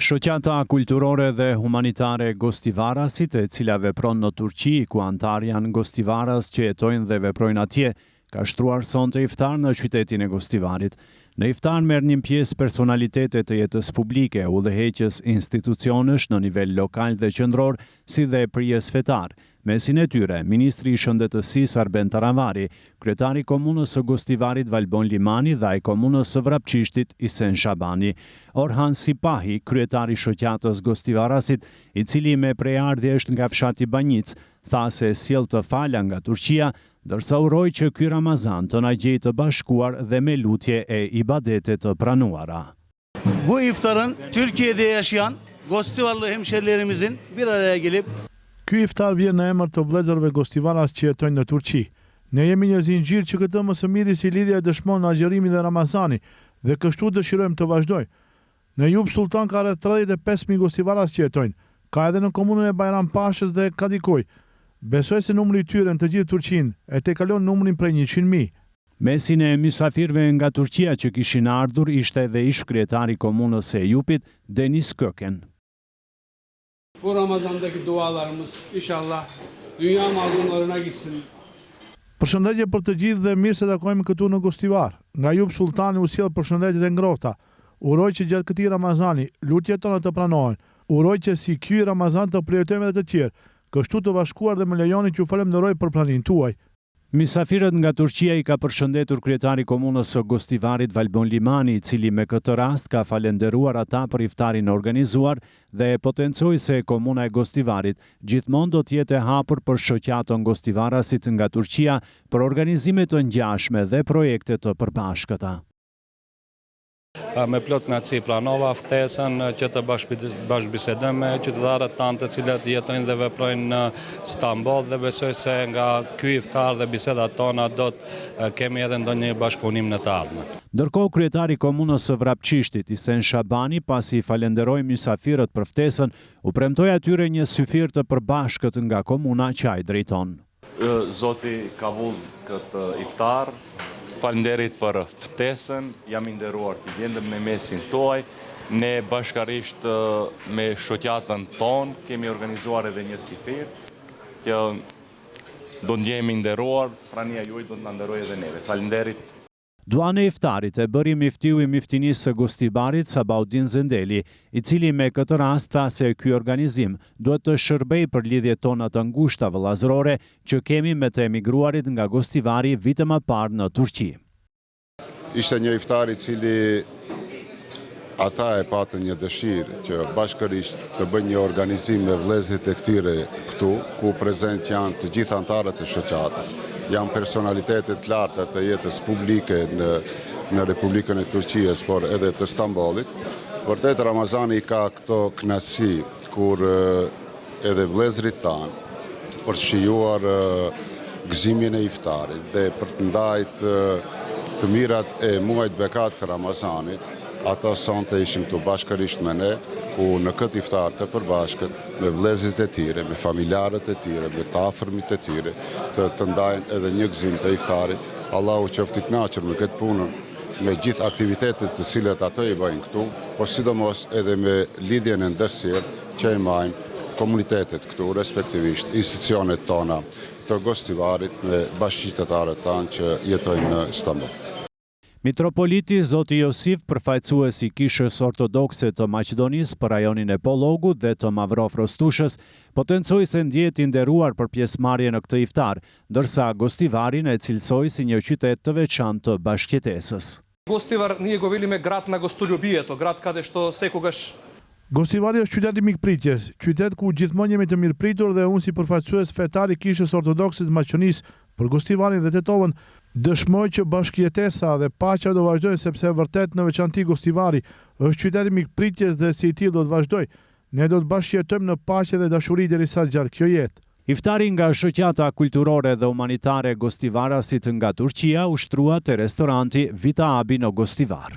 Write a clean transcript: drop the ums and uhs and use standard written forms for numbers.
Shoqata kulturore dhe humanitare Gostivarasit, e cila vepron në Turqi, ku antar janë Gostivaras që jetojnë dhe veprojnë atje, ka shtruar sonte iftar në qytetin e Gostivarit. Në iftar merrnin pjesë personalitete të jetës publike, udhëheqës institucionesh në nivel lokal dhe qendror, si dhe prijes fetar. Mesin e tyre, Ministri i Shëndetësisë Arben Taravari, kryetari i komunës së Gostivarit Valbon Limani dhe ai komunës së Vrapçishtit Isen Shabani. Orhan Sipahi, kryetari i shoqatës Gostivarasit, i cili me prejardhje është nga fshati Banjic, tha se sjell të fala nga Turqia, ndërsa uroi që ky Ramazan të na gjejë të bashkuar dhe me lutje e ibadete të pranuara. Bu iftarın Türkiye'de yaşayan Gostivarlı hemşerilerimizin bir araya gelip Ky iftar vjen në emër të vëllezërve Gostivaras që jetojnë në Turqi. Ne jemi një zinxhir që këtë më së miri si lidhja dëshmon agjërimin dhe Ramazani dhe kështu dëshirojmë të vazhdoj. Në Jub Sultan ka rreth 35.000 Gostivaras që jetojnë. Ka edhe në komunën e Bajrampashës dhe Kadikoj. Besoj se numri i tyre në të gjithë Turqinë e tejkalon numrin prej 100.000. Mesin e mysafirëve nga Turqia që kishin ardhur ishte edhe ish kryetari i komunës së Jupit, Deniz Köken. Bu Ramazan'daki dualarımız inşallah dünya mazlumlarına gitsin. Përshëndetje për të gjithë dhe mirë se takojmë këtu në Gostivar. Nga Jub Sultani u sjell përshëndetjet e ngrohta. Uroj që gjatë këtij Ramazani lutjet tona të pranohen. Uroj që si ky Ramazan të përjetojmë edhe të tjerë. Kështu të bashkuar dhe më lejoni që ju falenderoj për planimin tuaj. Mysafirët nga Turqia i ka përshëndetur kryetari i komunës së Gostivarit Valbon Limani, i cili me këtë rast ka falenderuar ata për iftarin organizuar dhe potencoi se komuna e Gostivarit gjithmonë do të jetë e hapur për shoqatën Gostivarasit nga Turqia për organizime të ngjashme dhe projekte të përbashkëta. Me plot kënaqësi pranova ftesën që të bashkëbisedojmë me qytetarët tanë të cilët jetojnë dhe veprojnë në Stamboll dhe besoj se nga ky iftar dhe bisedat tona do të kemi edhe ndonjë bashkëpunim në të ardhmen. Ndërkohë kryetari i komunës së Vrapçishtit Isen Shabani, pasi falenderoi mysafirët për ftesën, u premtoi atyre një syfir të përbashkët nga komuna që ai drejton. Zoti ka vull këtë iftar. Falenderit për ftesën, jam i nderuar të gjendem në mesin tuaj. Ne bashkarisht me shoqatën tonë kemi organizuar edhe një sifir që do ndjehemi nderuar, prania juaj do të na nderojë edhe neve. Falenderit. Duan e iftarit e bëri miftiu i miftinisë së Gostivarit Sabaudin Zendeli, i cili me këtë rast tha se ky organizim duhet të shërbejë për lidhjet tona të ngushta vëllazërore që kemi me të emigruarit nga Gostivari vite më parë në Turqi. Ishte një iftar i cili ata e patën një dëshirë që bashkërisht të bëjnë një organizim me vëllezërit e këtyre këtu, ku prezent janë të gjithë antarët e shoqatës. Janë personalitetet larta të jetës publike në Republikën e Turqisë, por edhe të Stambollit. Vërtet Ramazani ka këto kënaqësi kur edhe vëllezërit tanë për të shijuar gëzimin e iftarit dhe për të ndajt të mirat e muajit bekat të Ramazanit. Ata sonte ishin këtu bashkërisht me ne, ku në këtë iftar të përbashkët me vëllezërit e tyre, me familjarët e tyre, me të afërmit e tyre, të ndajnë edhe një gëzim të iftarit. Allahu qoftë i kënaqur me këtë punën, me gjithë aktivitetet të cilat ato i bëjnë këtu, por sidomos edhe me lidhjen e ndërsjellë që e majnë komunitetet këtu, respektivisht institucionet tona të Gostivarit me bashkëqytetarët tanë që jetojnë në Stamboll. Mitropoliti Zoti Josif, përfaqësues i Kishës Ortodokse të Maqedonisë për rajonin e Pollogut dhe të Mavrof-Rostushës, potencoi se ndjehet i nderuar për pjesëmarrje në këtë iftar, ndërsa Gostivarin e cilësoi si një qytet të veçantë të bashkëjetesës. Gostivar nije goveli me grad na gostoljubijeto, grad kada što sekogash. Gostivari është qytet i mikpritjes, qytet ku gjithmonë jemi të mirëpritur dhe unë si përfaqësues fetar i Kishës Ortodokse të Maqedonisë për Gostivarin dhe Tetovën, dëshmoj që bashkëjetesa dhe paqja do vazhdojnë sepse vërtet në veçanti Gostivari është qytet i mikpritjes dhe si i tillë do të vazhdoj. Ne do të bashkëjetojmë në paqe dhe dashuri derisa zgjat kjo jetë. Iftari nga shoqata kulturore dhe humanitare Gostivarasit nga Turqia u shtrua te restoranti Vita Abi në Gostivar.